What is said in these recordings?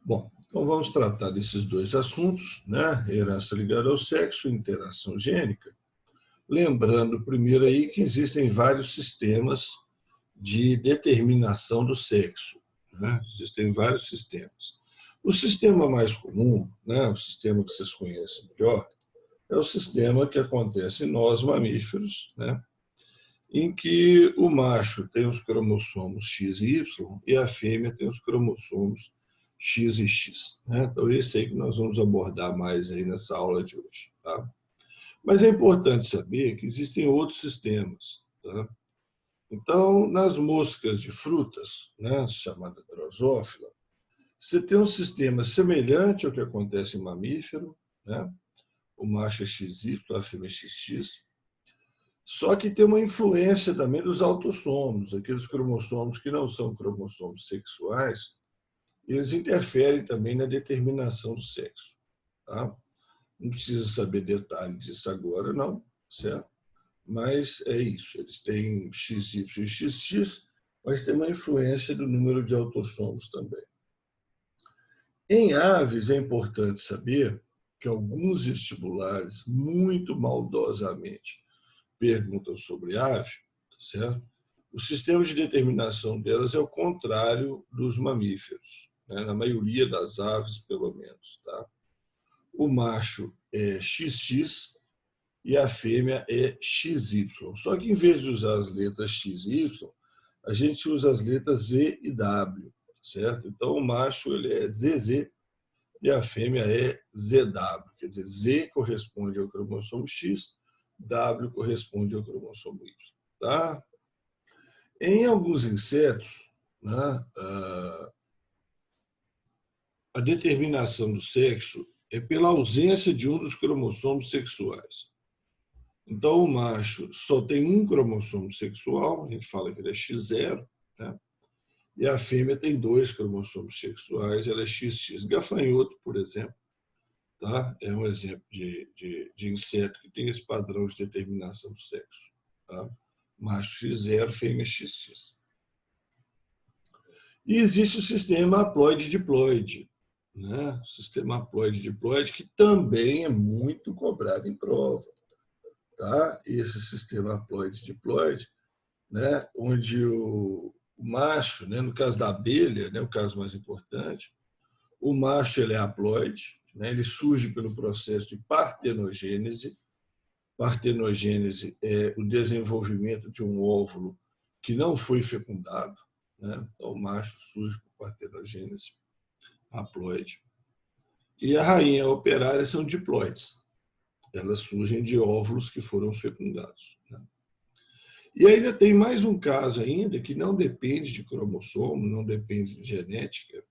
Bom, então vamos tratar desses dois assuntos, né? Herança ligada ao sexo e interação gênica. Lembrando primeiro aí que existem vários sistemas de determinação do sexo, né? Existem vários sistemas. O sistema mais comum, né, o sistema que vocês conhecem melhor, é o sistema que acontece em nós mamíferos, né, em que o macho tem os cromossomos X e Y e a fêmea tem os cromossomos X e X. Né? Então, esse aí que nós vamos abordar mais aí nessa aula de hoje. Tá? Mas é importante saber que existem outros sistemas. Tá? Então, nas moscas de frutas, né, chamada drosófila, você tem um sistema semelhante ao que acontece em mamífero, né? O macho é XY, a fêmea é XX, só que tem uma influência também dos autossomos, aqueles cromossomos que não são cromossomos sexuais, eles interferem também na determinação do sexo. Tá? Não precisa saber detalhes disso agora, não, certo? Mas é isso, eles têm XY e XX, mas tem uma influência do número de autossomos também. Em aves, é importante saber que alguns vestibulares, muito maldosamente, perguntam sobre ave, certo? O sistema de determinação delas é o contrário dos mamíferos, né? Na maioria das aves, pelo menos. Tá? O macho é XX e a fêmea é XY. Só que, em vez de usar as letras X e Y, a gente usa as letras Z e W, certo? Então, o macho ele é ZZ e a fêmea é ZW. Quer dizer, Z corresponde ao cromossomo X, W corresponde ao cromossomo Y. Tá? Em alguns insetos, né, a determinação do sexo é pela ausência de um dos cromossomos sexuais. Então, o macho só tem um cromossomo sexual, a gente fala que ele é X0, né? E a fêmea tem dois cromossomos sexuais, ela é XX. Gafanhoto, por exemplo, tá? É um exemplo de inseto que tem esse padrão de determinação do sexo. Tá? Macho X0, fêmea XX. E existe o sistema haploide-diploide, né? O sistema haploide-diploide, que também é muito cobrado em prova. Tá? E esse sistema haploide-diploide, né? Onde o macho, né? No caso da abelha, né? O caso mais importante, o macho ele é haploide, né? Ele surge pelo processo de partenogênese. Partenogênese é o desenvolvimento de um óvulo que não foi fecundado, né? Então, o macho surge por partenogênese haploide. E a rainha operária são diploides. Elas surgem de óvulos que foram fecundados. Né? E ainda tem mais um caso ainda que não depende de cromossomo, não depende de genética,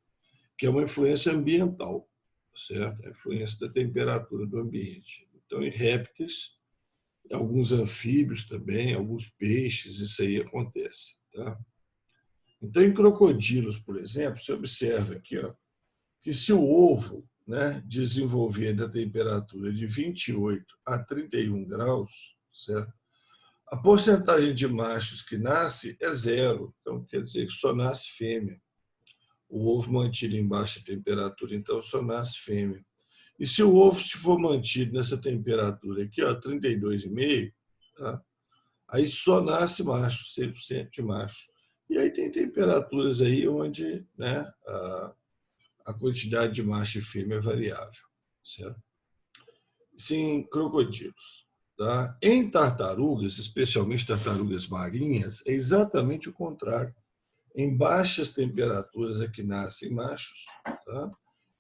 que é uma influência ambiental, certo? A influência da temperatura do ambiente. Então, em répteis, alguns anfíbios também, alguns peixes, isso aí acontece. Tá? Então, em crocodilos, por exemplo, você observa aqui, ó, que se o ovo, né, desenvolver da temperatura de 28 a 31 graus, certo? A porcentagem de machos que nasce é zero, então quer dizer que só nasce fêmea. O ovo mantido em baixa temperatura, então só nasce fêmea. E se o ovo for mantido nessa temperatura aqui, ó, 32,5, tá? Aí só nasce macho, 100% de macho. E aí tem temperaturas aí onde, né, a quantidade de macho e fêmea é variável, certo? Sim, crocodilos. Tá? Em tartarugas, especialmente tartarugas marinhas, é exatamente o contrário. Em baixas temperaturas é que nascem machos, tá?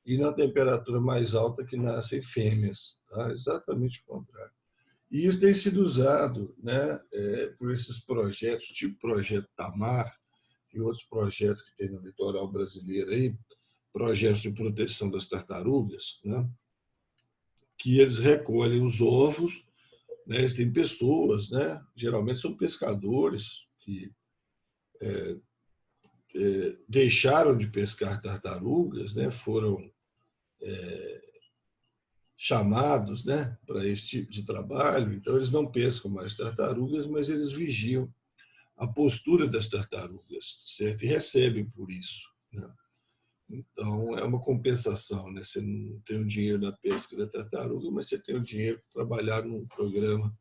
E na temperatura mais alta que nascem fêmeas. Tá? Exatamente o contrário. E isso tem sido usado, né, por esses projetos, tipo o Projeto Tamar e outros projetos que tem no litoral brasileiro, aí, projetos de proteção das tartarugas, né, que eles recolhem os ovos, né, tem pessoas, né, geralmente são pescadores que deixaram de pescar tartarugas, né, foram chamados, né, para esse tipo de trabalho, então eles não pescam mais tartarugas, mas eles vigiam a postura das tartarugas, certo? E recebem por isso. Né? Então, é uma compensação, né? Você não tem o dinheiro da pesca da tartaruga, mas você tem o dinheiro para trabalhar num programa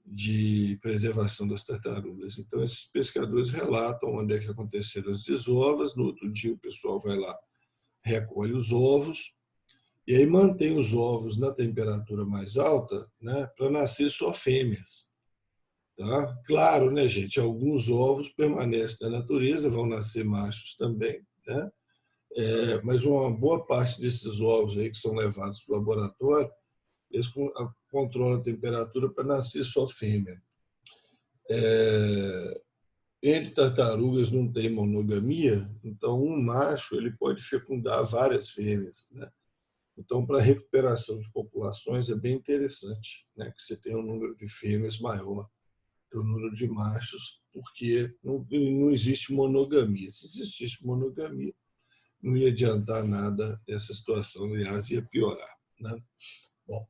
de preservação das tartarugas. Então, esses pescadores relatam onde é que aconteceram as desovas. No outro dia, o pessoal vai lá, recolhe os ovos, e aí mantém os ovos na temperatura mais alta, né, para nascer só fêmeas. Tá? Claro, né, gente? Alguns ovos permanecem na natureza, vão nascer machos também, né? Mas uma boa parte desses ovos aí que são levados para o laboratório, eles controlam a temperatura para nascer só fêmea. Entre tartarugas não tem monogamia, então um macho ele pode fecundar várias fêmeas, né? Então, para a recuperação de populações é bem interessante, né, que você tenha um número de fêmeas maior que o número de machos, porque não existe monogamia. Se existisse monogamia, não ia adiantar nada essa situação, aliás, ia piorar, né? Bom,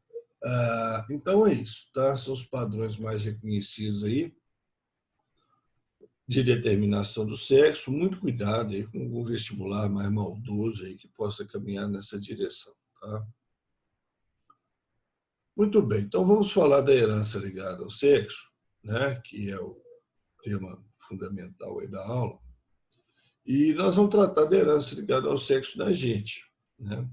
então é isso, tá? São os padrões mais reconhecidos aí de determinação do sexo. Muito cuidado aí com o vestibular mais maldoso aí que possa caminhar nessa direção, tá? Muito bem, então vamos falar da herança ligada ao sexo, né? Que é o tema fundamental aí da aula. E nós vamos tratar da herança ligada ao sexo da gente, né?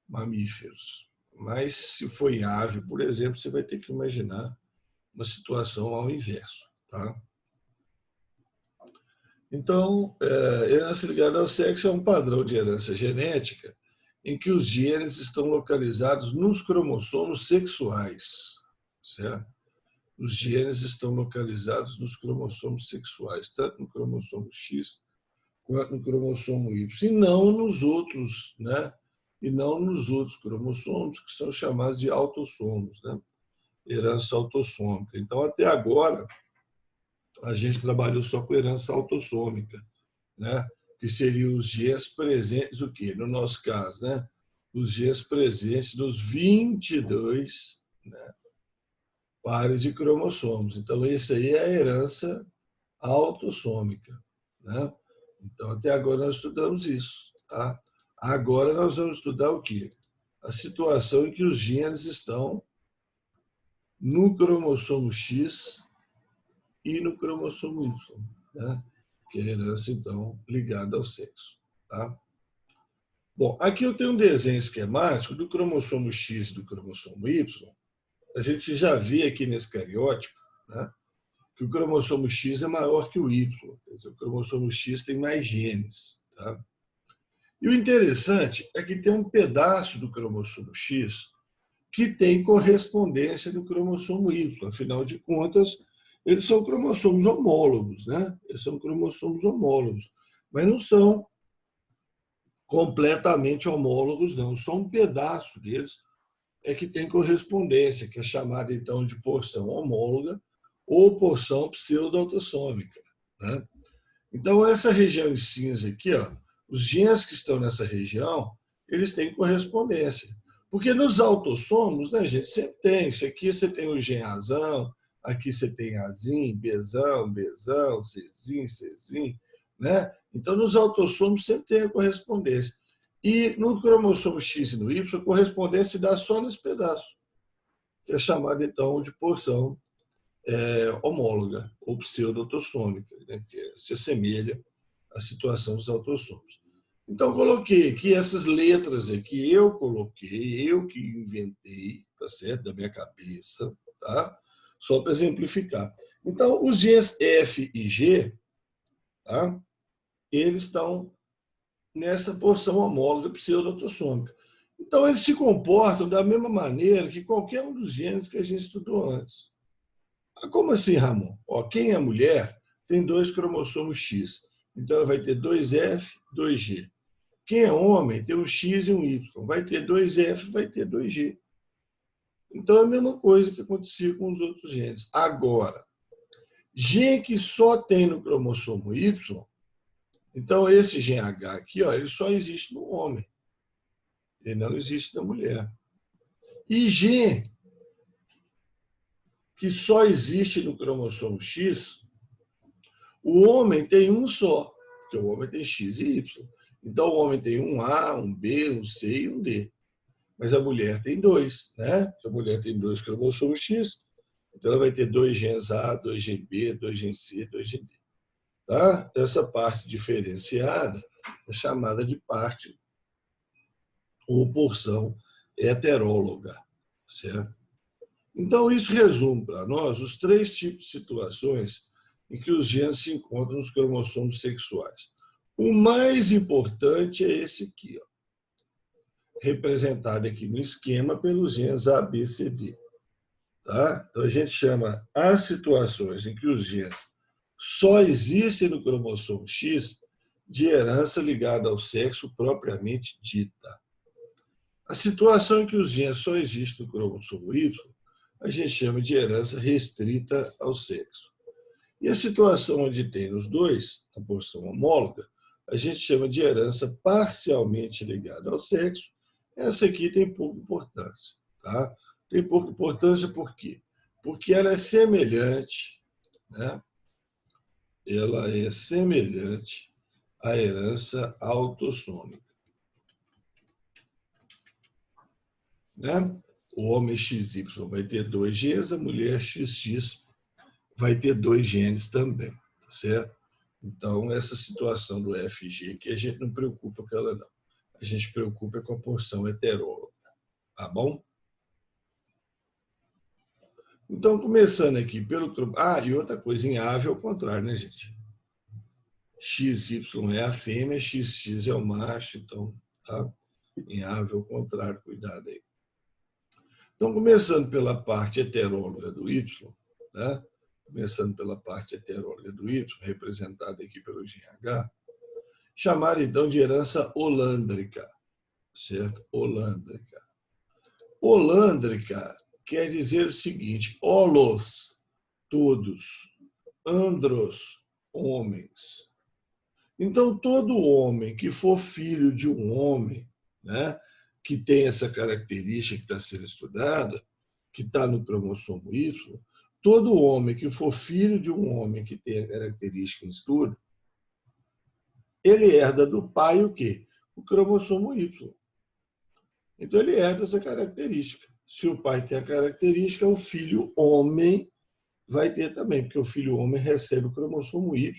Mamíferos. Mas se for em ave, por exemplo, você vai ter que imaginar uma situação ao inverso, tá? Então, herança ligada ao sexo é um padrão de herança genética em que os genes estão localizados nos cromossomos sexuais, certo? Os genes estão localizados nos cromossomos sexuais, tanto no cromossomo X quanto no cromossomo Y, e não nos outros, né? E não nos outros cromossomos, que são chamados de autossomos, né? Herança autossômica. Então, até agora, a gente trabalhou só com herança autossômica, né? Que seriam os genes presentes, o quê? No nosso caso, né? Os genes presentes nos 22, né, pares de cromossomos. Então, esse aí é a herança autossômica, né? Então, até agora nós estudamos isso, tá? Agora nós vamos estudar o quê? A situação em que os genes estão no cromossomo X e no cromossomo Y, né? Que é a herança, então, ligada ao sexo, tá? Bom, aqui eu tenho um desenho esquemático do cromossomo X e do cromossomo Y. A gente já vê aqui nesse cariótipo, né, que o cromossomo X é maior que o Y. Quer dizer, o cromossomo X tem mais genes, tá? E o interessante é que tem um pedaço do cromossomo X que tem correspondência do cromossomo Y. Afinal de contas, eles são cromossomos homólogos, né? Eles são cromossomos homólogos, mas não são completamente homólogos, não. Só um pedaço deles é que tem correspondência, que é chamada, então, de porção homóloga ou porção pseudo-autossômica, né? Então, essa região em cinza aqui, ó, os genes que estão nessa região, eles têm correspondência. Porque nos autossomos, né, gente, sempre tem. Isso aqui você tem o gene Azão, aqui você tem Azinho, Bzão, Bzão, Czinho, Czinho, né? Então, nos autossomos sempre tem a correspondência. E no cromossomo X e no Y, a correspondência se dá só nesse pedaço, que é chamado, então, de porção homóloga ou pseudo-autossômica, né, que se assemelha à situação dos autossomos. Então, coloquei aqui essas letras aqui, eu coloquei, eu que inventei, tá certo? Da minha cabeça, tá? Só para exemplificar. Então, os genes F e G, tá? Eles estão nessa porção homóloga pseudo-autossômica. Então, eles se comportam da mesma maneira que qualquer um dos genes que a gente estudou antes. Como assim, Ramon? Ó, quem é mulher tem 2 cromossomos X. Então, ela vai ter 2F, 2G. Quem é homem tem um X e um Y. Vai ter 2F, vai ter 2G. Então, é a mesma coisa que acontecia com os outros genes. Agora, gene que só tem no cromossomo Y, então esse gene H aqui, ó, ele só existe no homem. Ele não existe na mulher. E gene que só existe no cromossomo X, o homem tem um só. porque o homem tem X e Y. Então, o homem tem um A, um B, um C e um D. Mas a mulher tem dois, né? A mulher tem dois cromossomos X, então ela vai ter dois genes A, dois genes B, dois genes C, dois genes D. Tá? Essa parte diferenciada é chamada de parte ou porção heteróloga, certo? Então, isso resume para nós os três tipos de situações em que os genes se encontram nos cromossomos sexuais. O mais importante é esse aqui, ó, representado aqui no esquema pelos genes A, B, C, D. Tá? Então, a gente chama as situações em que os genes só existem no cromossomo X de herança ligada ao sexo propriamente dita. A situação em que os genes só existem no cromossomo Y, a gente chama de herança restrita ao sexo. E a situação onde tem os dois, a porção homóloga, a gente chama de herança parcialmente ligada ao sexo. Essa aqui tem pouca importância. Tá? Tem pouca importância por quê? Porque ela é semelhante, né? Ela é semelhante à herança autossômica. Né? O homem XY vai ter dois genes, a mulher XX vai ter dois genes também, tá certo? Então, essa situação do FG que a gente não preocupa com ela, não. A gente preocupa com a porção heteróloga, tá bom? Então, começando aqui pelo... e outra coisa, em ave é o contrário, né, gente? XY é a fêmea, XX é o macho, então, tá? Em ave é o contrário, cuidado aí. Então, começando pela parte heteróloga do Y, né? Começando pela parte heteróloga do Y, representada aqui pelo gene H, chamada então de herança holândrica, certo? Holândrica. Holândrica quer dizer o seguinte: holos, todos, andros, homens. Então, todo homem que for filho de um homem, né, que tem essa característica que está sendo estudada, que está no cromossomo Y, todo homem que for filho de um homem que tem a característica em estudo, ele herda do pai o quê? O cromossomo Y. Então, ele herda essa característica. Se o pai tem a característica, o filho homem vai ter também, porque o filho homem recebe o cromossomo Y.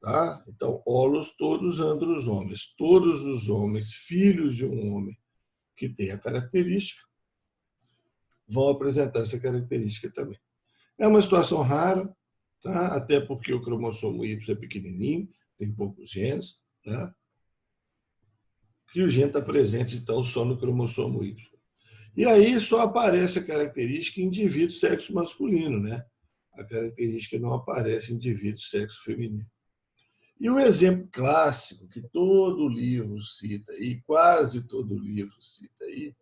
Tá? Então, holos, todos andros homens. Todos os homens, filhos de um homem que tem a característica, vão apresentar essa característica também. É uma situação rara, tá? Até porque o cromossomo Y é pequenininho, tem poucos genes, né? Que o gene está presente, então, só no cromossomo Y. E aí só aparece a característica em indivíduo sexo masculino, né? A característica não aparece em indivíduo sexo feminino. E o exemplo clássico que todo livro cita, e quase todo livro cita aí,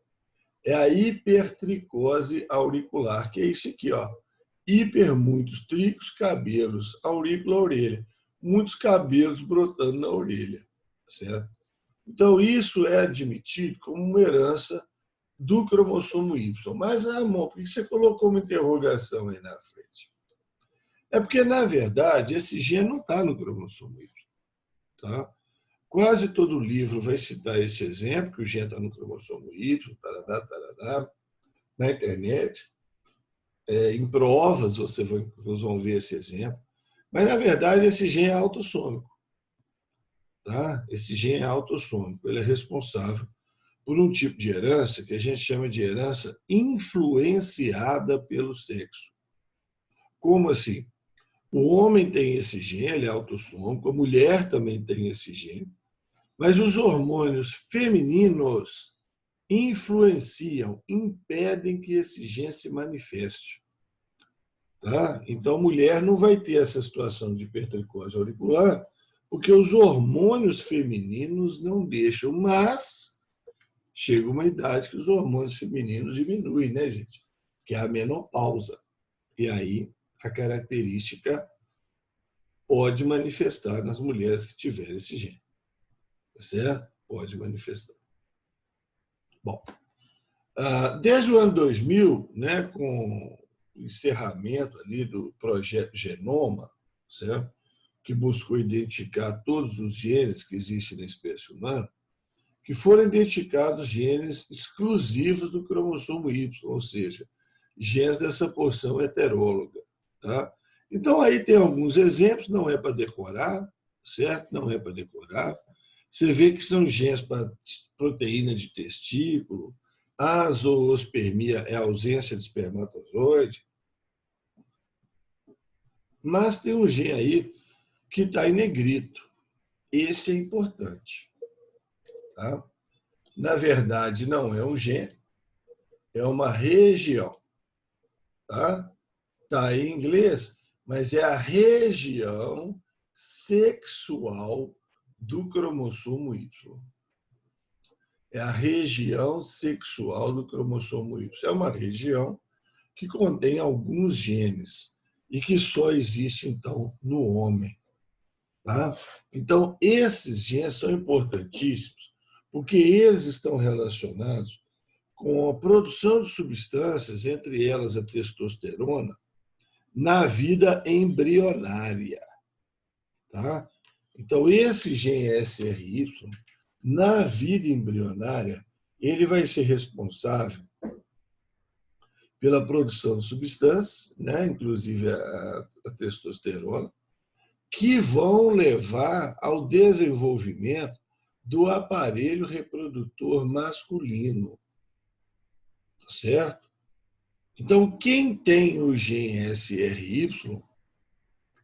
é a hipertricose auricular, que é isso aqui, ó. Hiper, muitos tricos, cabelos, aurícula, orelha. Muitos cabelos brotando na orelha, certo? Então, isso é admitido como uma herança do cromossomo Y. Mas, amor, por que você colocou uma interrogação aí na frente? É porque, na verdade, esse gene não está no cromossomo Y. Tá? Quase todo livro vai citar esse exemplo, que o gene está no cromossomo Y, tarará, tarará, na internet. Em provas vocês vão ver esse exemplo. Mas, na verdade, esse gene é autossômico. Tá? Esse gene é autossômico. Ele é responsável por um tipo de herança que a gente chama de herança influenciada pelo sexo. Como assim? O homem tem esse gene, ele é autossômico, a mulher também tem esse gene, mas os hormônios femininos influenciam, impedem que esse gene se manifeste. Tá? Então, a mulher não vai ter essa situação de hipertricose auricular, porque os hormônios femininos não deixam, mas chega uma idade que os hormônios femininos diminuem, né, gente? Que é a menopausa. E aí a característica pode manifestar nas mulheres que tiverem esse gene. Tá certo? Pode manifestar. Bom, desde o ano 2000, né, com o encerramento ali do projeto Genoma, certo? que buscou identificar todos os genes que existem na espécie humana, que foram identificados genes exclusivos do cromossomo Y, ou seja, genes dessa porção heteróloga. Tá? Então, aí tem alguns exemplos, não é para decorar, certo? Não é para decorar. Você vê que são genes para proteína de testículo, a zoospermia é a ausência de espermatozoide, mas tem um gene aí que está em negrito. Esse é importante. Tá? Na verdade, não é um gene, é uma região. Tá? Tá em inglês, mas é a região sexual do cromossomo Y. É a região sexual do cromossomo Y. É uma região que contém alguns genes e que só existe, então, no homem. Tá? Então, esses genes são importantíssimos porque eles estão relacionados com a produção de substâncias, entre elas a testosterona, na vida embrionária. Tá? Então, esse gene SRY, na vida embrionária, ele vai ser responsável pela produção de substâncias, né, inclusive a testosterona, que vão levar ao desenvolvimento do aparelho reprodutor masculino. Tá certo? Então, quem tem o gene SRY,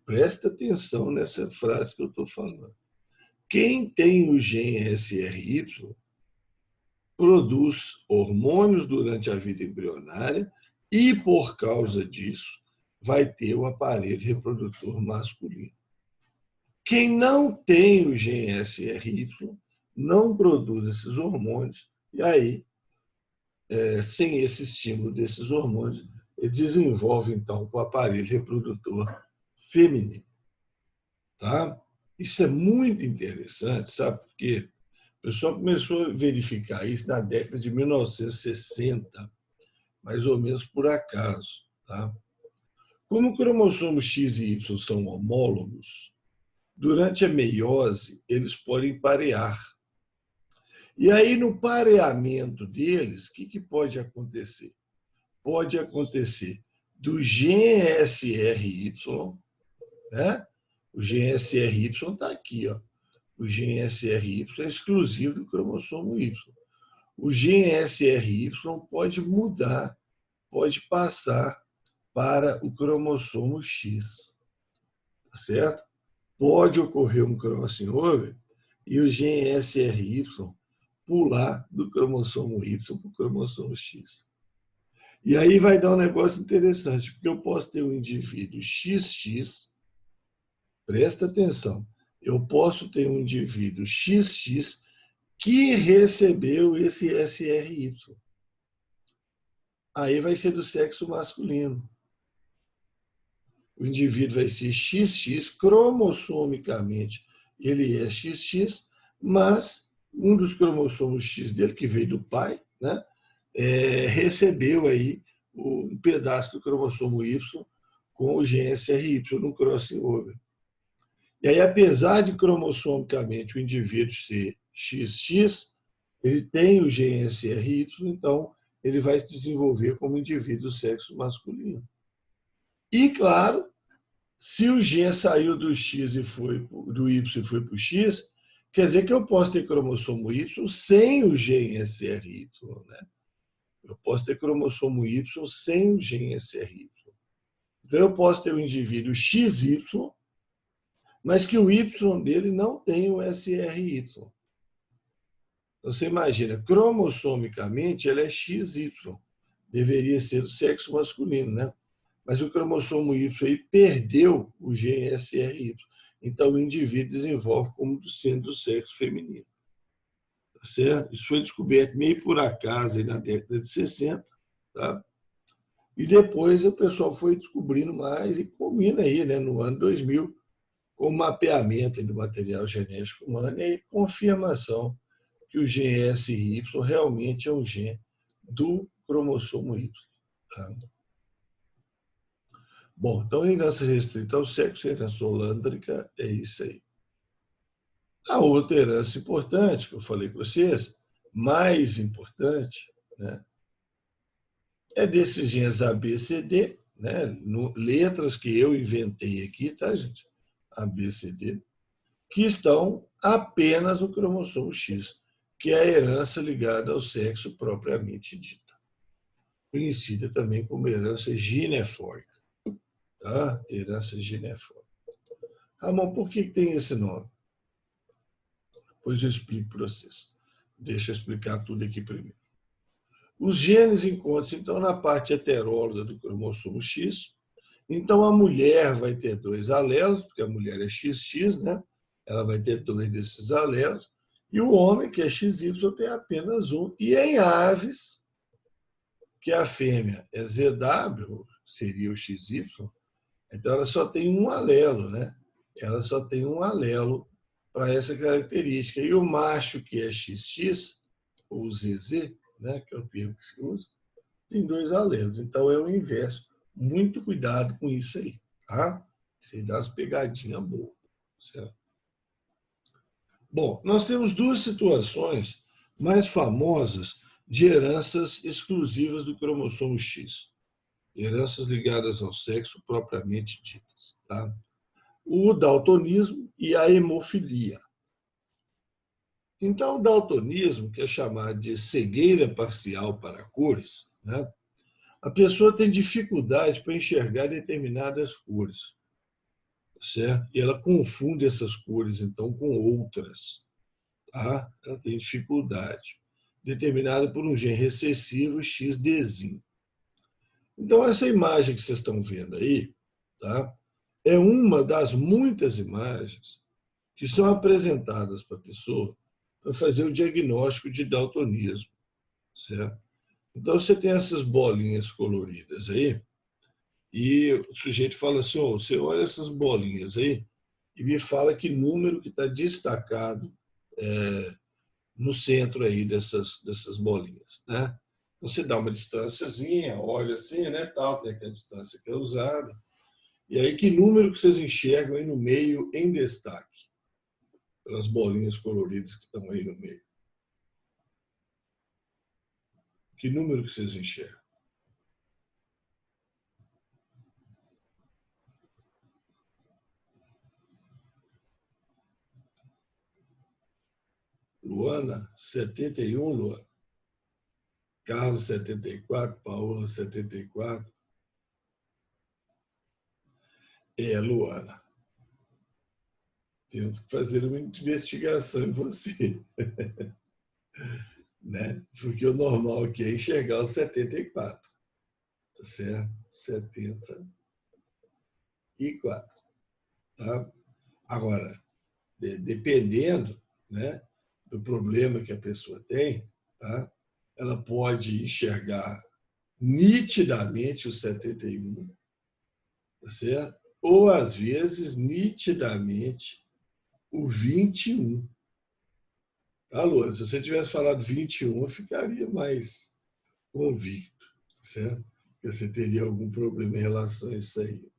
presta atenção nessa frase que eu estou falando. Quem tem o gene SRY produz hormônios durante a vida embrionária e, por causa disso, vai ter o aparelho reprodutor masculino. Quem não tem o gene SRY não produz esses hormônios e aí, sem esse estímulo desses hormônios, ele desenvolve, então, o aparelho reprodutor feminino. Tá? Isso é muito interessante, sabe? Porque o pessoal começou a verificar isso na década de 1960, mais ou menos por acaso. Tá? Como o cromossomo X e Y são homólogos, durante a meiose, eles podem parear. E aí, no pareamento deles, o que pode acontecer? Pode acontecer do GSRY, né? O GSRY está aqui, ó. O GSRY é exclusivo do cromossomo Y. O GSRY pode mudar, pode passar para o cromossomo X, certo? Pode ocorrer um crossing over e o GSRY pular do cromossomo Y para o cromossomo X. E aí vai dar um negócio interessante, porque eu posso ter um indivíduo XX, presta atenção, eu posso ter um indivíduo XX que recebeu esse SRY. Aí vai ser do sexo masculino. O indivíduo vai ser XX, cromossomicamente ele é XX, mas um dos cromossomos X dele, que veio do pai, né, recebeu aí um pedaço do cromossomo Y com o gene SRY no crossing over. E aí, apesar de cromossomicamente o indivíduo ser XX, ele tem o gene SRY, então ele vai se desenvolver como indivíduo do sexo masculino. E, claro, se o gene saiu do X e foi do Y e foi para o X, quer dizer que eu posso ter cromossomo Y sem o gene SRY. Né? Eu posso ter cromossomo Y sem o gene SRY. Então, eu posso ter um indivíduo XY, mas que o Y dele não tem o SRY. Você imagina, cromossomicamente, ele é XY. Deveria ser do sexo masculino, né? Mas o cromossomo Y aí perdeu o gene SRY. Então, o indivíduo desenvolve como sendo do sexo feminino. Tá certo? Isso foi descoberto meio por acaso aí na década de 60. Tá? E depois o pessoal foi descobrindo mais e culmina aí, né, no ano 2000, com o mapeamento do material genético humano e confirmação que o gene SY realmente é um gene do cromossomo Y. Tá? Bom, então, herança restrita ao sexo, herança holândrica, é isso aí. A outra herança importante, que eu falei com vocês, mais importante, né, é desses genes A, B, C, D, né, letras que eu inventei aqui, tá, gente? A, B, C, D, que estão apenas no cromossomo X, que é a herança ligada ao sexo propriamente dita, conhecida também como herança ginefórica. Tá? Herança ginefórica. Ramon, por que tem esse nome? Pois eu explico para vocês. Deixa eu explicar tudo aqui primeiro. Os genes encontram-se, então, na parte heteróloga do cromossomo X. Então, a mulher vai ter 2 alelos, porque a mulher é XX, né? Ela vai ter 2 desses alelos. E o homem, que é XY, tem apenas um. E em aves, que a fêmea é ZW, seria o XY, então ela só tem um alelo, né? Ela só tem um alelo para essa característica. E o macho, que é XX, ou ZZ, né, que é o termo que se usa, tem 2 alelos. Então é o inverso. Muito cuidado com isso aí, tá? Isso aí dá umas pegadinhas boas, certo? Bom, nós temos 2 situações mais famosas de heranças exclusivas do cromossomo X. Heranças ligadas ao sexo propriamente ditas, tá? O daltonismo e a hemofilia. Então, o daltonismo, que é chamado de cegueira parcial para cores, né? A pessoa tem dificuldade para enxergar determinadas cores, certo? E ela confunde essas cores, então, com outras. Tá? Ela tem dificuldade, determinada por um gene recessivo XDzinho. Então, essa imagem que vocês estão vendo aí, tá? É uma das muitas imagens que são apresentadas para a pessoa para fazer o diagnóstico de daltonismo, certo? Então, você tem essas bolinhas coloridas aí, e o sujeito fala assim, oh, você olha essas bolinhas aí e me fala que número que está destacado no centro aí dessas bolinhas, né? Você dá uma distânciazinha, olha assim, né, tal, tem aquela distância que é usada. E aí, que número que vocês enxergam aí no meio em destaque? Pelas bolinhas coloridas que estão aí no meio. Que número que vocês enxergam? Luana, 71, Luana. Carlos, 74. Paola, 74. É, Luana. Temos que fazer uma investigação em você. Né? Porque o normal aqui é enxergar os 74. Tá certo? 74. Tá? Agora, dependendo, né, do problema que a pessoa tem, tá? Ela pode enxergar nitidamente o 71, tá certo? Ou, às vezes, nitidamente o 21. Tá, Luana? Se você tivesse falado 21, eu ficaria mais convicto, certo? Que você teria algum problema em relação a isso aí.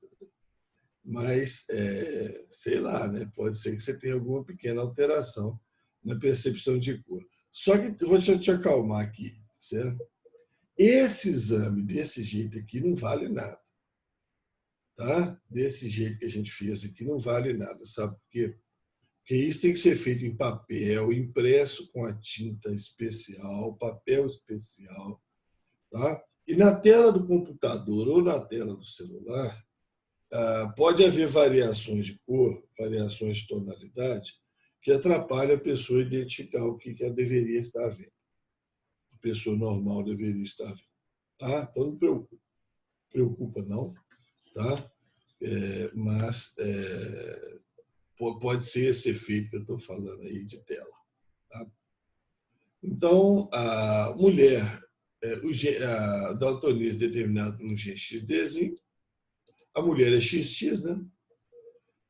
Mas, sei lá, né? Pode ser que você tenha alguma pequena alteração na percepção de cor. Só que vou te acalmar aqui, certo? Esse exame desse jeito aqui não vale nada, tá? Desse jeito que a gente fez aqui não vale nada, sabe por quê? Porque isso tem que ser feito em papel, impresso com a tinta especial, papel especial, tá? E na tela do computador ou na tela do celular, pode haver variações de cor, variações de tonalidade, que atrapalham a pessoa a identificar o que ela deveria estar vendo. A pessoa normal deveria estar vendo. Tá? Então, não preocupa não. Tá? Mas pode ser esse efeito que eu estou falando aí de tela. Tá? Então, a mulher, a daltonismo determinado por um gene XDzinho, a mulher é XX, né?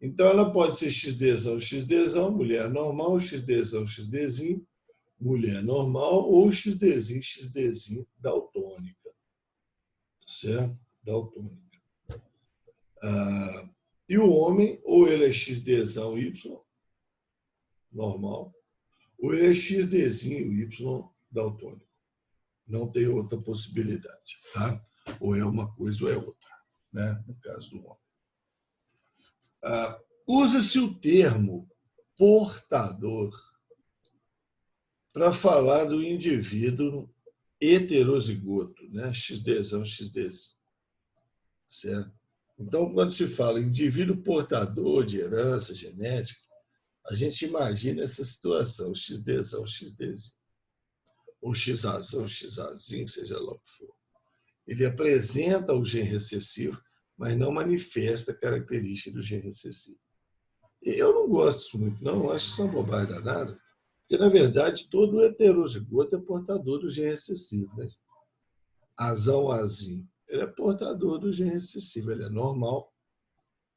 Então, ela pode ser XDzão, XDzão, mulher normal, XDzão, XDzinho, mulher normal, ou XDzinho, XDzinho, daltônica. Certo? Daltônica. E o homem, ou ele é XDzão Y, normal, ou ele é XDzinho Y daltônico. Não tem outra possibilidade, tá? Ou é uma coisa ou é outra, né? No caso do homem. Usa-se o termo portador para falar do indivíduo heterozigoto, né? XDzão, XDzinho, certo? Então, quando se fala indivíduo portador de herança genética, a gente imagina essa situação, XDzão, XDzinho, ou XAzão, XAzinho, seja lá o que for. Ele apresenta o gene recessivo, mas não manifesta a característica do gene recessivo. Eu não gosto disso muito, não, acho isso uma bobagem danada, porque, na verdade, todo heterozigoto é portador do gene recessivo. Né? Azão, azinho, ele é portador do gene recessivo, ele é normal,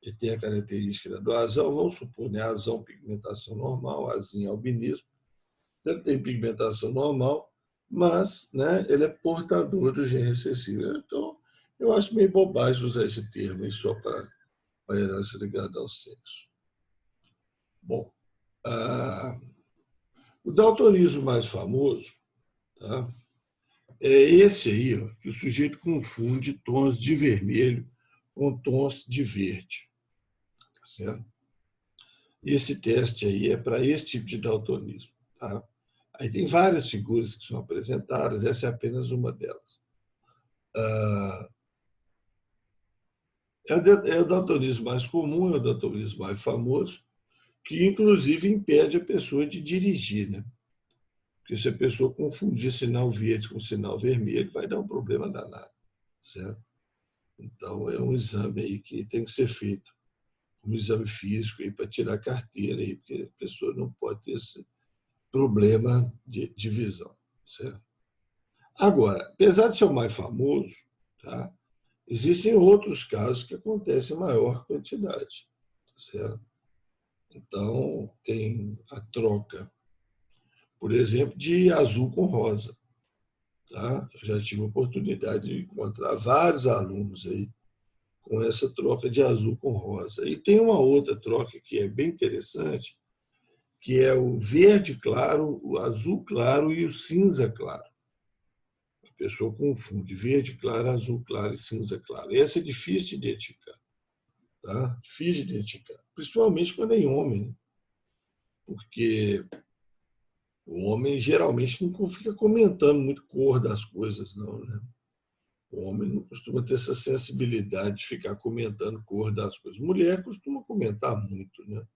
ele tem a característica do azão, vamos supor, né? Azão, pigmentação normal, azinho, albinismo, ele tem pigmentação normal, mas, né, ele é portador do gene recessivo. Então, eu acho meio bobagem usar esse termo aí só para a herança ligada ao sexo. Bom, o daltonismo mais famoso, tá, é esse aí, ó, que o sujeito confunde tons de vermelho com tons de verde. Tá certo? Esse teste aí é para esse tipo de daltonismo. Tá? Aí tem várias figuras que são apresentadas, essa é apenas uma delas. É o daltonismo mais comum, é o daltonismo mais famoso, que inclusive impede a pessoa de dirigir, né? Porque se a pessoa confundir sinal verde com sinal vermelho, vai dar um problema danado, certo? Então é um exame aí que tem que ser feito, um exame físico aí para tirar a carteira aí, porque a pessoa não pode ter esse problema de visão, certo? Agora, apesar de ser o mais famoso, tá? Existem outros casos que acontecem em maior quantidade, certo? Então, tem a troca, por exemplo, de azul com rosa. Tá? Eu já tive a oportunidade de encontrar vários alunos aí com essa troca de azul com rosa. E tem uma outra troca que é bem interessante, que é o verde claro, o azul claro e o cinza claro. A pessoa confunde verde claro, azul claro e cinza claro. Essa é difícil de identificar. Tá? Difícil de identificar. Principalmente quando é em homem, né? Porque o homem geralmente não fica comentando muito cor das coisas, não, né? O homem não costuma ter essa sensibilidade de ficar comentando cor das coisas. Mulher costuma comentar muito, né?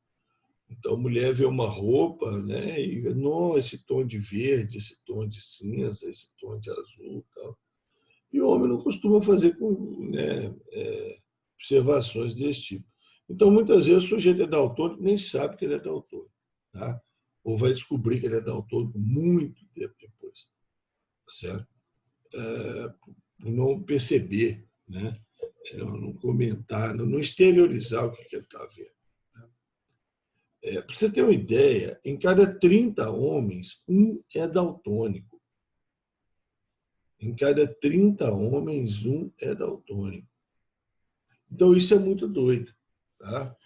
Então, a mulher vê uma roupa, né? E vê, não, esse tom de verde, esse tom de cinza, esse tom de azul, tal. E o homem não costuma fazer né, observações desse tipo. Então, muitas vezes, o sujeito é daltônico nem sabe que ele é daltônico, tá? Ou vai descobrir que ele é daltônico muito tempo depois, certo? Por não perceber, né? Não comentar, não exteriorizar o que ele está vendo. Para você ter uma ideia, em cada 30 homens, um é daltônico. Em cada 30 homens, um é daltônico. Então, isso é muito doido. Tá?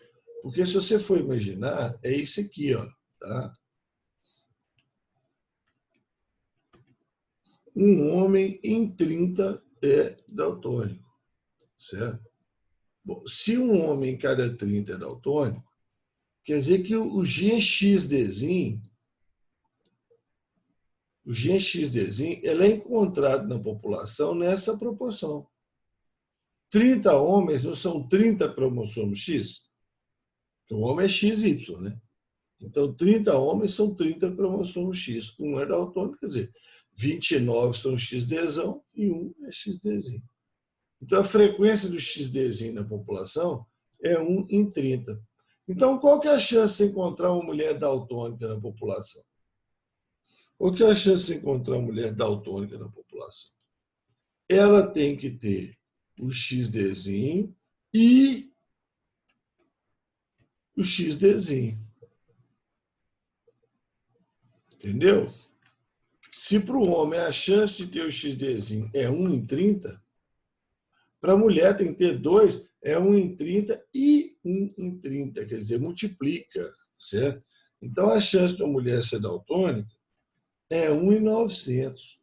Porque se você for imaginar, é isso aqui, ó, tá? Um homem em 30 é daltônico, certo? Bom, se um homem em cada 30 é daltônico, quer dizer que o GXDzinho, ele é encontrado na população nessa proporção. 30 homens não são 30 cromossomos X? O homem é XY, né? Então, 30 homens são 30 cromossomos X. Um é daltônico, quer dizer, 29 são XDzão e um é XDzinho. Então, a frequência do XDzinho na população é 1 em 30. Então, qual que é a chance de encontrar uma mulher daltônica na população? Qual que é a chance de encontrar uma mulher daltônica na população? Ela tem que ter o XDzinho e o XDzinho. Entendeu? Se para o homem a chance de ter o XDzinho é 1 em 30, Para a mulher tem que ter 2, é 1 em 30 e 1 em 30, quer dizer, multiplica, certo? Então, a chance de uma mulher ser daltônica é 1 em 900,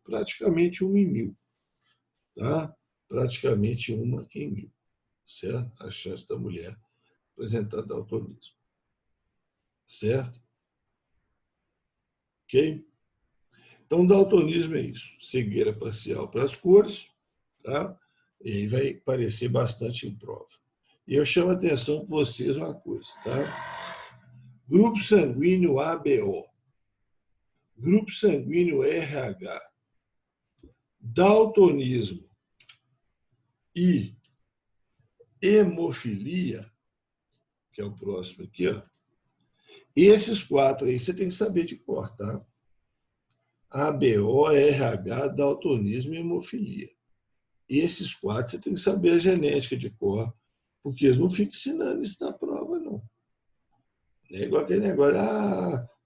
praticamente 1 em 1000, tá? Praticamente 1 em 1000, certo? A chance da mulher apresentar daltonismo, certo? Ok? Então, daltonismo é isso, cegueira parcial para as cores, tá? E aí vai aparecer bastante em prova. E eu chamo a atenção para vocês uma coisa, tá? Grupo sanguíneo ABO, grupo sanguíneo RH, daltonismo e hemofilia, que é o próximo aqui, ó. Esses 4 aí você tem que saber de cor, tá? ABO, RH, daltonismo e hemofilia. Esses 4 você tem que saber a genética de cor, porque eles não ficam ensinando isso na prova, não. É igual aquele negócio,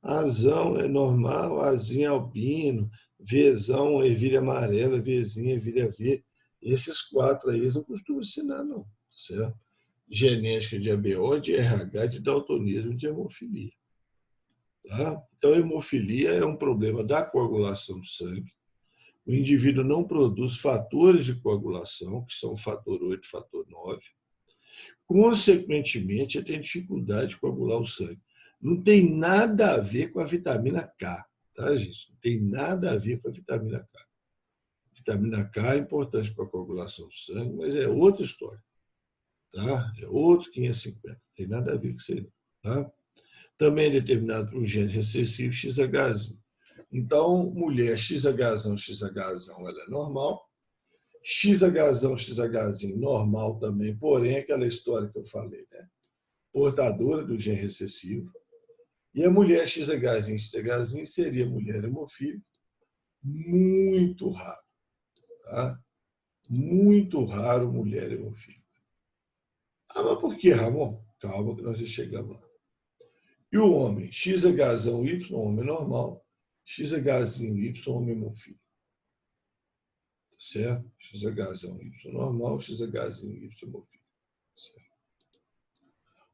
azão é normal, azinho é albino, Vzão é ervilha amarela, Vzinho é ervilha verde. Esses 4 aí eles não costumam ensinar, não. Certo? Genética de ABO, de RH, de daltonismo e de hemofilia. Tá? Então, a hemofilia é um problema da coagulação do sangue. O indivíduo não produz fatores de coagulação, que são o fator 8 e o fator 9. Consequentemente, ele tem dificuldade de coagular o sangue. Não tem nada a ver com a vitamina K, tá, gente? Não tem nada a ver com a vitamina K. A vitamina K é importante para a coagulação do sangue, mas é outra história, tá? É outro 550. Não tem nada a ver com isso aí, tá? Também é determinado por um gene recessivo XH. Então, mulher XH, XH, ela é normal. XH, XH normal também, porém, aquela história que eu falei, né? Portadora do gene recessivo. E a mulher XH, XH seria mulher hemofílica, muito raro, tá? Muito raro mulher hemofílica. Mas por que, Ramon? Calma que nós já chegamos lá. E o homem? XH, Y, homem normal. XH, Y, homem hemofílico. Certo? XH, Y normal, XH, Y hemofílico. Certo?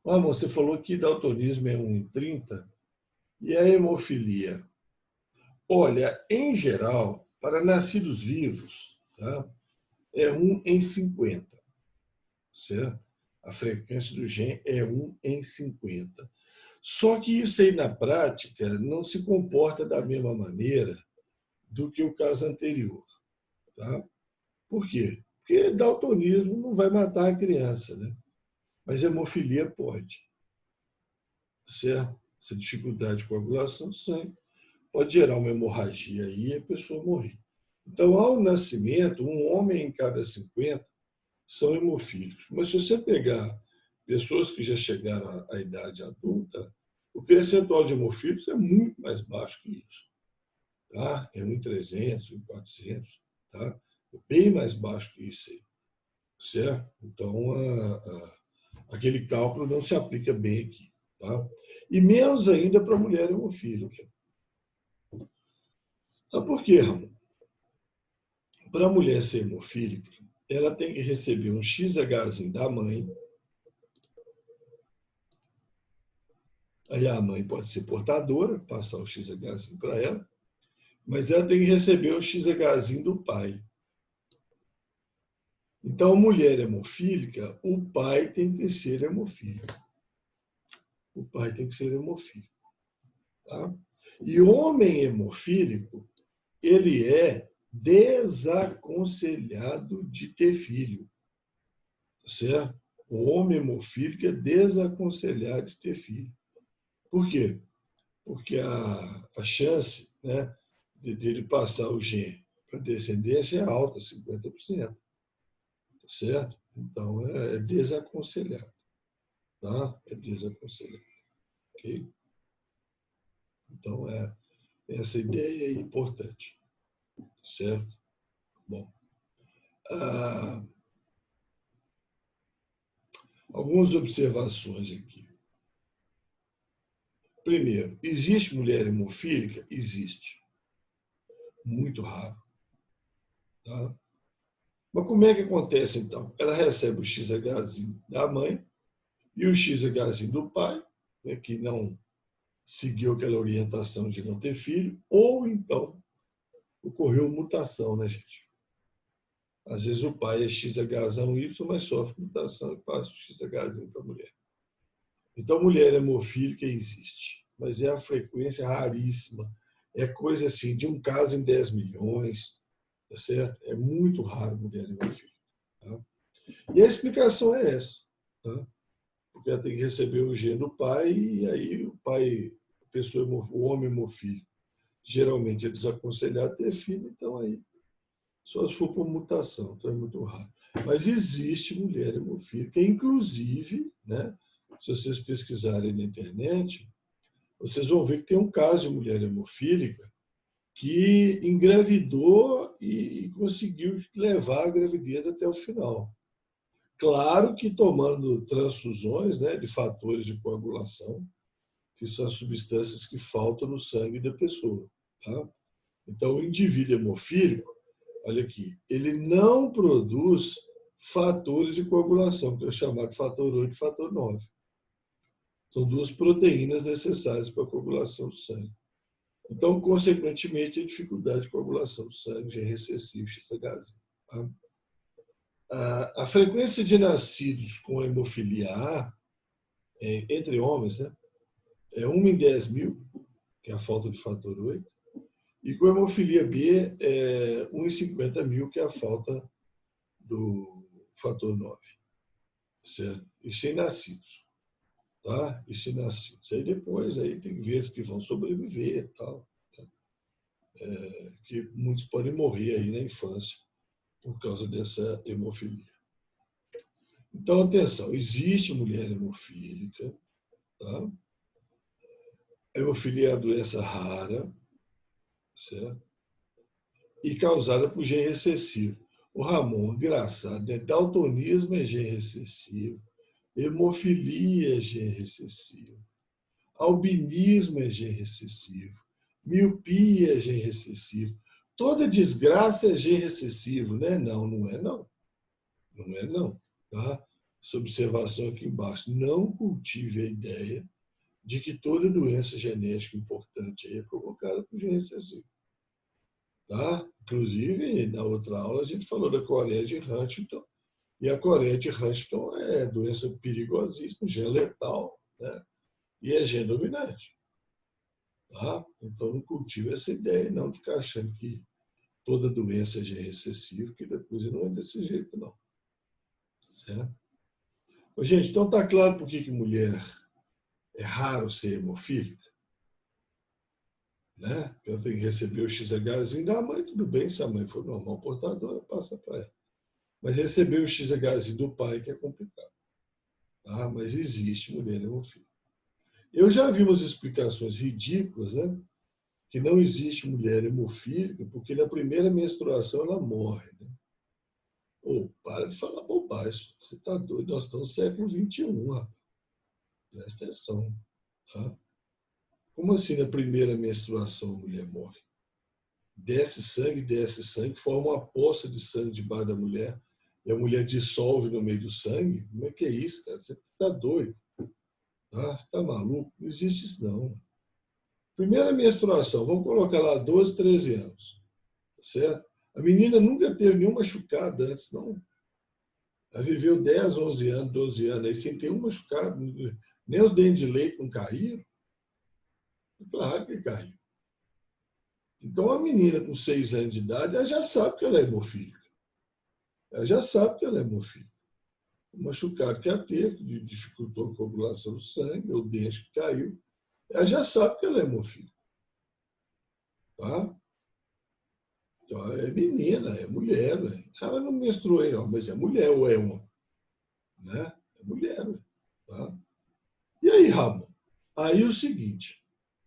Ramon, você falou que daltonismo é 1 em 30 e a hemofilia? Olha, em geral, para nascidos vivos, tá? É 1 em 50, certo? A frequência do gene é 1 em 50. Só que isso aí, na prática, não se comporta da mesma maneira do que o caso anterior, tá? Por quê? Porque daltonismo não vai matar a criança, né? Mas hemofilia pode, certo? Essa dificuldade de coagulação do sangue pode gerar uma hemorragia aí e a pessoa morrer. Então, ao nascimento, um homem em cada 50 são hemofílicos. Mas se você pegar pessoas que já chegaram à idade adulta, o percentual de hemofílicos é muito mais baixo que isso. Tá? É 1 em 300, 1 em 400. Tá? É bem mais baixo que isso aí. Certo? Então, aquele cálculo não se aplica bem aqui. Tá? E menos ainda para a mulher hemofílica. Então, por quê, Ramon? Para a mulher ser hemofílica, ela tem que receber um XH da mãe. Aí a mãe pode ser portadora, passar o XH para ela, mas ela tem que receber o XH do pai. Então, mulher hemofílica, o pai tem que ser hemofílico. O pai tem que ser hemofílico. Tá? E homem hemofílico, ele é desaconselhado de ter filho. Certo? O homem hemofílico é desaconselhado de ter filho. Por quê? Porque a chance, né, dele passar o gene para descendência é alta, 50%. Certo? Então, é desaconselhado. Tá? É desaconselhado. Ok? Então, essa ideia é importante. Certo? Bom. Algumas observações aqui. Primeiro, existe mulher hemofílica? Existe. Muito raro. Tá? Mas como é que acontece, então? Ela recebe o XHzinho da mãe e o XHzinho do pai, né, que não seguiu aquela orientação de não ter filho, ou então ocorreu mutação, né, gente? Às vezes o pai é XHY, mas sofre mutação e passa o XHzinho para a mulher. Então, mulher hemofílica existe, mas é a frequência raríssima. É coisa assim, de um caso em 10 milhões, tá certo? É muito raro mulher hemofílica. Tá? E a explicação é essa. Tá? Porque ela tem que receber o gene do pai, e aí o pai, a pessoa, o homem hemofílico, geralmente é desaconselhado ter filho, então aí só se for por mutação, então é muito raro. Mas existe mulher hemofílica, inclusive, né, se vocês pesquisarem na internet, vocês vão ver que tem um caso de mulher hemofílica que engravidou e conseguiu levar a gravidez até o final. Claro que tomando transfusões, né, de fatores de coagulação, que são as substâncias que faltam no sangue da pessoa. Tá? Então, o indivíduo hemofílico, olha aqui, ele não produz fatores de coagulação, que é o chamado fator 8 e fator 9. São duas proteínas necessárias para a coagulação do sangue. Então, consequentemente, a dificuldade de coagulação do sangue, G recessivo, XHZ. Tá? A frequência de nascidos com hemofilia A, entre homens, né, é 1 em 10 mil, que é a falta de fator 8, e com hemofilia B é 1 em 50 mil, que é a falta do fator 9. Certo? Isso em nascidos. Tá? Isso em nascidos. Aí depois aí tem vezes que vão sobreviver e tal. Tá? Que muitos podem morrer aí na infância por causa dessa hemofilia. Então, atenção, existe mulher hemofílica, tá? A hemofilia é uma doença rara, certo? E causada por gene recessivo. O Ramon, engraçado, né? Daltonismo é gene recessivo, hemofilia é gene recessivo, albinismo é gene recessivo, miopia é gene recessivo. Toda desgraça é gene recessivo, né? Não, não é não. Não é não. Tá? Essa observação aqui embaixo. Não cultive a ideia de que toda doença genética importante é provocada por gene recessivo. Tá? Inclusive, na outra aula, a gente falou da Coreia de Huntington, e a Coreia de Huntington é doença perigosíssima, gene letal, né? E é gene dominante. Tá? Então, não cultive essa ideia, não de ficar achando que toda doença é gene recessivo, que depois não é desse jeito, não. Certo? Gente, então está claro por que mulher é raro ser hemofílica? Né? Ela tem que receber o XHzinho da mãe, tudo bem, se a mãe for normal portadora, passa para ela. Mas receber o XHzinho do pai que é complicado. Tá? Mas existe mulher hemofílica. Eu já vi umas explicações ridículas, né? Que não existe mulher hemofílica porque na primeira menstruação ela morre. Né? Ô, para de falar bobagem, você está doido, nós estamos no século XXI, rapaz. Presta atenção. Tá? Como assim na primeira menstruação a mulher morre? Desce sangue, forma uma poça de sangue debaixo da mulher, e a mulher dissolve no meio do sangue? Como é que é isso, cara? Você está doido. Tá? Você está maluco? Não existe isso, não. Primeira menstruação, vamos colocar lá 12, 13 anos. Certo? A menina nunca teve nenhum machucado antes, não. Ela viveu 10, 11 anos, 12 anos, aí sem ter um machucado. Nem os dentes de leite não caíram. Claro que caiu. Então, a menina com 6 anos de idade, ela já sabe que ela é hemofílica. Ela já sabe que ela é hemofílica. O machucado que ela teve, que dificultou a coagulação do sangue, o dente que caiu, ela já sabe que ela é hemofílica. Tá? Então, é menina, é mulher. Né? Ela não menstruou aí, não, mas é mulher ou é homem? Né? É mulher. Né? Tá? E aí, Ramon? Aí é o seguinte,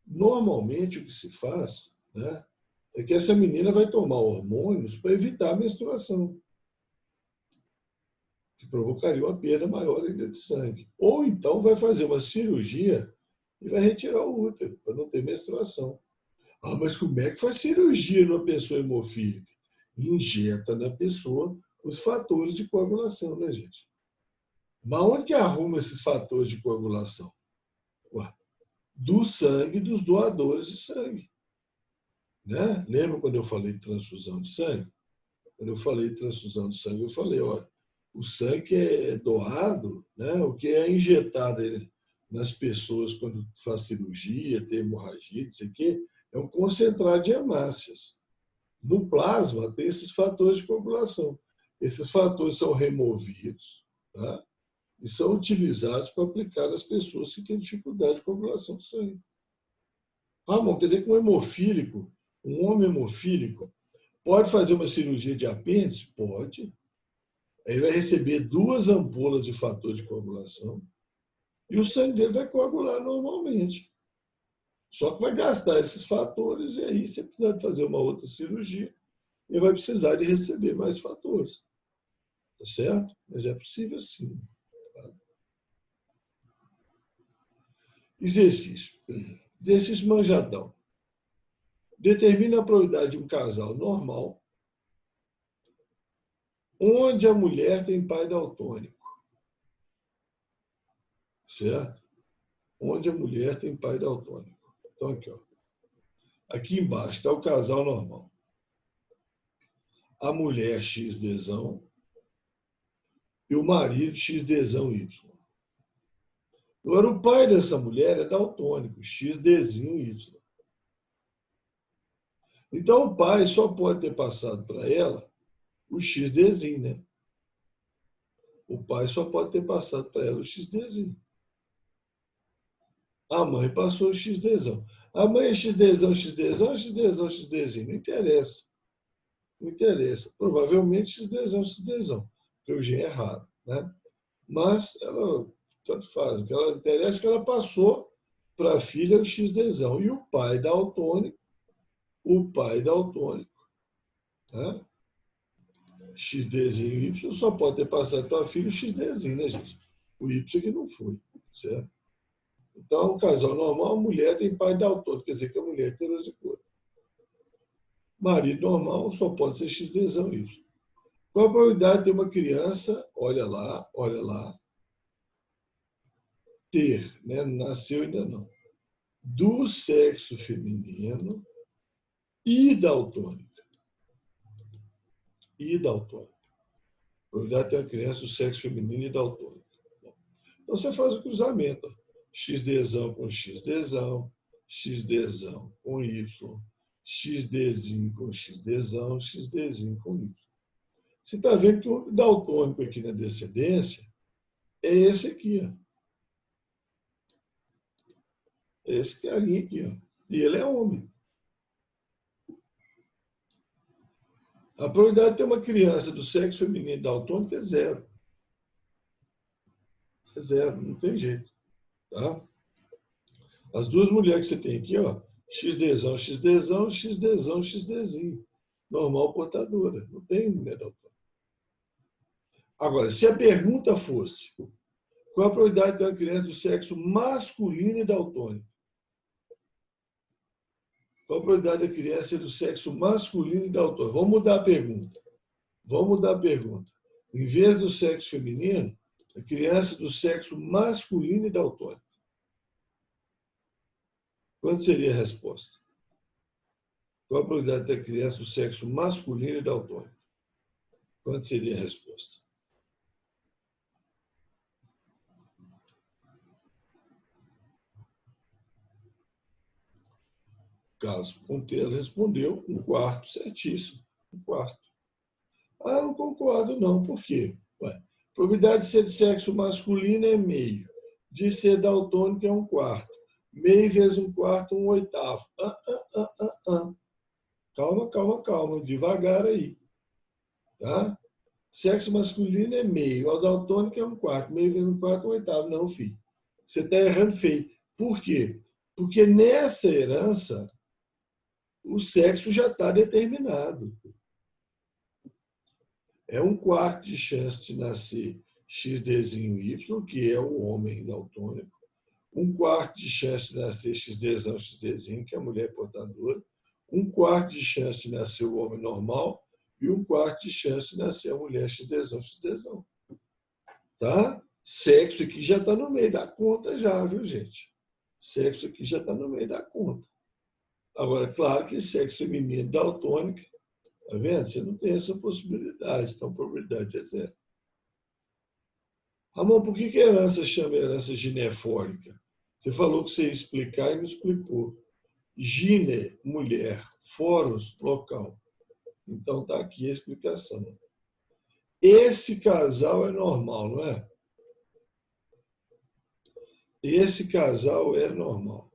normalmente o que se faz, né, é que essa menina vai tomar hormônios para evitar a menstruação, que provocaria uma perda maior ainda de sangue. Ou então vai fazer uma cirurgia e vai retirar o útero para não ter menstruação. Ah, mas como é que faz cirurgia numa pessoa hemofílica? Injeta na pessoa os fatores de coagulação, né, gente? Mas onde que arruma esses fatores de coagulação? Ué, do sangue dos doadores de sangue. Né? Lembra quando eu falei de transfusão de sangue? Quando eu falei de transfusão de sangue, eu falei, olha, o sangue que é doado, né, o que é injetado nas pessoas quando faz cirurgia, tem hemorragia, não sei o quê, é um concentrado de hemácias. No plasma, tem esses fatores de coagulação. Esses fatores são removidos, tá? E são utilizados para aplicar nas pessoas que têm dificuldade de coagulação de sangue. Ah, bom, quer dizer que um hemofílico, um homem hemofílico, pode fazer uma cirurgia de apêndice? Pode. Ele vai receber 2 ampolas de fator de coagulação e o sangue dele vai coagular normalmente. Só que vai gastar esses fatores e aí, se precisar de fazer uma outra cirurgia, ele vai precisar de receber mais fatores. Tá certo? Mas é possível sim. Tá? Exercício. Exercício manjadão. Determina a probabilidade de um casal normal onde a mulher tem pai daltônico. Certo? Onde a mulher tem pai daltônico. Então, aqui, ó. Aqui embaixo está o casal normal. A mulher XDzão e o marido XDzão Y. Agora, o pai dessa mulher é daltônico, XDzinho Y. Então, o pai só pode ter passado para ela o XDzinho, né? O pai só pode ter passado para ela o XDzinho. A mãe passou o XDzão. A mãe é XDzão, XDzão, XDzão, XDzinho. Não interessa. Não interessa. Provavelmente XDzão, XDzão. Porque o gene é raro, né? Mas ela, tanto faz. O que ela interessa é que ela passou para a filha o XDzão. E o pai daltônico, né? XDzinho e Y só pode ter passado para a filha o XDzinho, né, gente? O Y que não foi, certo? Então, um casal normal, a mulher tem pai daltônico, quer dizer que a mulher é heterozigosa. Marido normal só pode ser XDzão Y. Qual a probabilidade de ter uma criança, olha lá, ter, né? Nasceu ainda não, do sexo feminino e daltônica. E daltônica. A probabilidade de ter uma criança do sexo feminino e daltônica. Então você faz o cruzamento. XDzão com XDzão, XDzão com Y, XDzinho com XDzão, XDzinho com Y. Você está vendo que o daltônico aqui na descendência é esse aqui, ó. Esse carinha aqui, ó. E ele é homem. A probabilidade de ter uma criança do sexo feminino daltônico é 0. É 0, não tem jeito. Tá? As 2 mulheres que você tem aqui, ó, XDzão, XDzão, XDzão, XDzinho. Normal portadora. Não tem mulher daltônica. Agora, se a pergunta fosse qual a probabilidade de ter uma criança do sexo masculino e daltônico? Qual a probabilidade da criança ser do sexo masculino e daltônico? Vamos mudar a pergunta. Em vez do sexo feminino, a criança do sexo masculino e daltônico. Quanto seria a resposta? Qual a probabilidade da criança do sexo masculino e daltônico? Quanto seria a resposta? Carlos Ponteiro respondeu 1/4, certíssimo. 1/4. Ah, não concordo, não. Por quê? Ué, probabilidade de ser de sexo masculino é meio. De ser daltônico é 1/4. Meio vezes 1/4, 1/8. Calma. Devagar aí. Tá? Sexo masculino é meio. O daltônico é 1/4. Meio vezes 1/4, 1/8. Não, filho. Você está errando feio. Por quê? Porque nessa herança, o sexo já está determinado. É 1/4 de chance de nascer XDzinho Y, que é o homem daltônico. 1/4 de chance de nascer XDzão, XDzinho, que é a mulher portadora. 1/4 de chance de nascer o homem normal. e 1/4 de chance de nascer a mulher XDzão, XDzão. Tá? Sexo aqui já está no meio da conta já, viu, gente? Sexo aqui já está no meio da conta. Agora, claro que sexo feminino daltônico, tá vendo? Você não tem essa possibilidade, então a probabilidade é zero. Ramon, por que a herança chama herança ginefórica? Você falou que você ia explicar e não explicou. Gine, mulher, foros, local. Então está aqui a explicação. Esse casal é normal, não é? Esse casal é normal.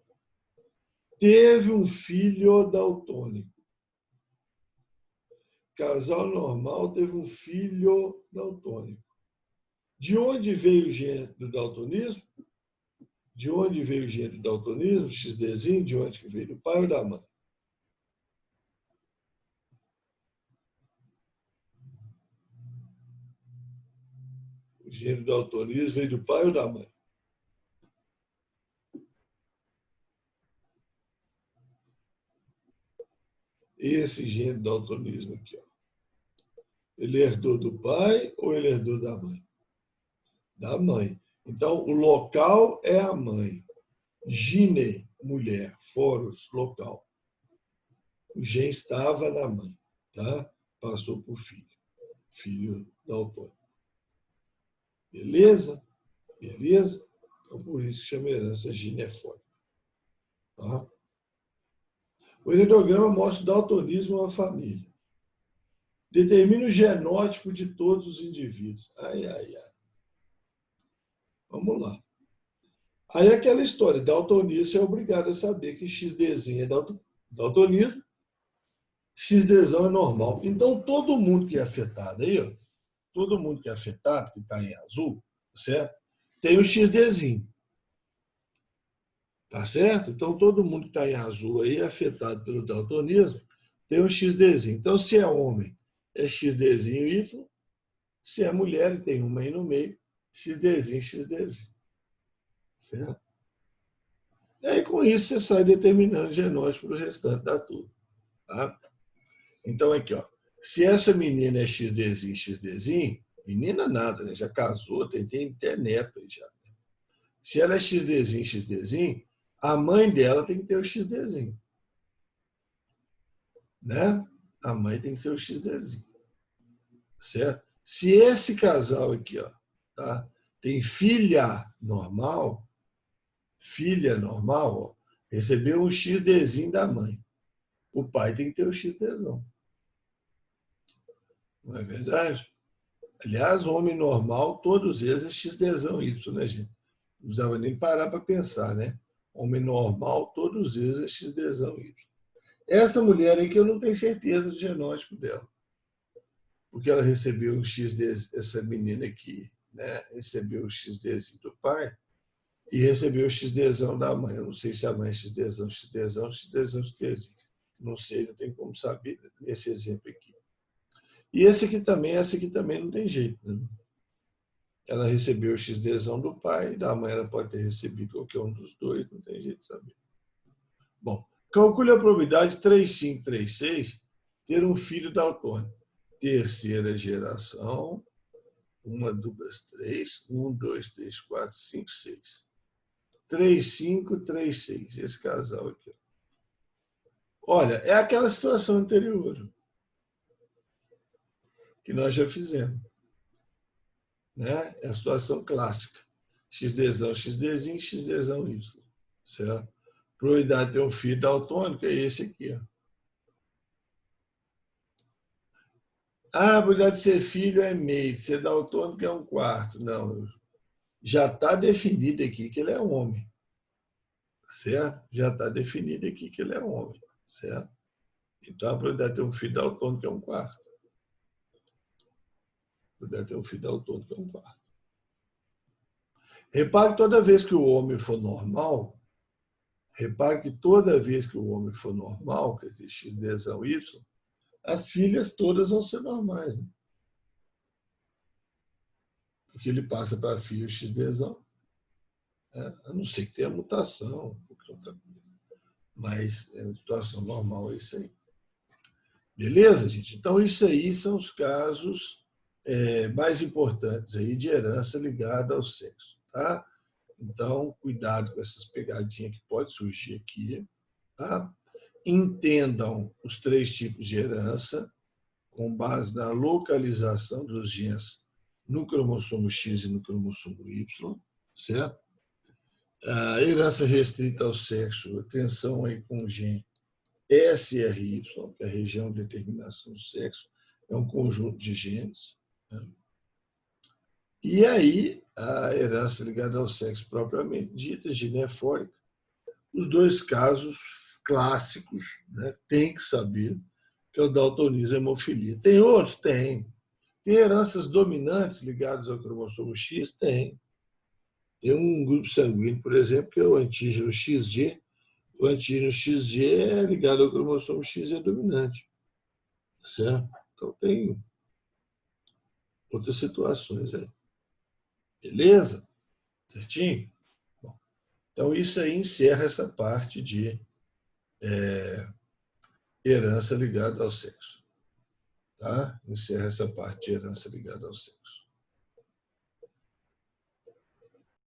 Teve um filho daltônico. Casal normal teve um filho daltônico. De onde veio o gene do daltonismo? De onde veio o gene do daltonismo? XDzinho, de onde que veio? Do pai ou da mãe? O gene do daltonismo veio do pai ou da mãe? Esse gene do daltonismo aqui, ó. Ele herdou do pai ou ele herdou da mãe? Da mãe. Então, o local é a mãe. Gine, mulher. Foros, local. O gene estava na mãe, tá? Passou para o filho. Filho daltônico. Beleza? Beleza? Então, por isso que chama herança ginefórica. Tá? O heredograma mostra o daltonismo na família. Determina o genótipo de todos os indivíduos. Ai, ai, ai. Vamos lá. Aí aquela história, daltonista é obrigado a saber que XDzinho é daltonismo, XDzão é normal. Então, todo mundo que é afetado aí, ó, todo mundo que é afetado, que está em azul, certo? Tem o XDzinho. Tá certo? Então, todo mundo que está em azul aí, afetado pelo daltonismo, tem um XDzinho. Então, se é homem, é XDzinho Y. Se é mulher, tem uma aí no meio, XDzinho, XDzinho. Certo? E aí, com isso, você sai determinando o genótipo para o restante da turma. Tá? Então, aqui, ó. Se essa menina é XDzinho, XDzinho, menina nada, né? Já casou, tem até neto aí já. Se ela é XDzinho, XDzinho, a mãe dela tem que ter o XDzinho. Né? A mãe tem que ter o XDzinho. Certo? Se esse casal aqui, ó, tá? Tem filha normal, ó, recebeu um XDzinho da mãe. O pai tem que ter o XDzão. Não é verdade? Aliás, o homem normal, todos eles é XDzão Y, né, gente? Não precisava nem parar para pensar, né? Homem normal, todos eles é XDzão Y. Essa mulher aí que eu não tenho certeza do genótipo dela. Porque ela recebeu um XD, essa menina aqui, né? Recebeu o XD do pai e recebeu o XDzão da mãe. Eu não sei se a mãe é XDzão, XDzão, XDzão, XDzinho. Não sei, não tem como saber nesse exemplo aqui. E essa aqui também não tem jeito. Né? Ela recebeu o XDzão do pai, da mãe ela pode ter recebido qualquer um dos dois, não tem jeito de saber. Bom, calcule a probabilidade de 3536 ter um filho daltônico. Terceira geração, 1, 2, 3, 1, 2, 3, 4, 5, 6. 3, 5, 3, 6. Esse casal aqui. Olha, é aquela situação anterior que nós já fizemos. Né? É a situação clássica. XDzão, XDzinho, XDzão Y. Certo? Probabilidade de ter um filho daltônico é esse aqui. Ó. A probabilidade de ser filho é meio, de ser daltônico é 1/4. Não, já está definido aqui que ele é homem. Certo? Já está definido aqui que ele é homem. Certo? Então, a probabilidade de ter um filho daltônico é 1/4. A probabilidade de ter um filho daltônico é 1/4. Repare que toda vez que o homem for normal, quer dizer, XDzão Y, as filhas todas vão ser normais. Né? Porque ele passa para a filha o XDzão. Né? A não ser que tenha mutação, qualquer outra coisa. Mas é uma situação normal, é isso aí. Beleza, gente? Então, isso aí são os casos mais importantes aí de herança ligada ao sexo, tá? Então, cuidado com essas pegadinhas que pode surgir aqui, tá? Entendam os 3 tipos de herança com base na localização dos genes no cromossomo X e no cromossomo Y, certo? A herança restrita ao sexo, atenção aí com o gene SRY, que é a região de determinação do sexo, é um conjunto de genes. Né? E aí, a herança ligada ao sexo propriamente dita, ginefórica, os 2 casos clássicos, né, tem que saber, que é o daltonismo e a hemofilia. Tem outros? Tem. Tem heranças dominantes ligadas ao cromossomo X? Tem. Tem um grupo sanguíneo, por exemplo, que é o antígeno XG. O antígeno XG é ligado ao cromossomo X e é dominante. Certo? Então, tem outras situações aí. Beleza? Certinho? Bom, então, isso aí encerra essa parte de herança ligada ao sexo. Tá? Encerra essa parte de herança ligada ao sexo.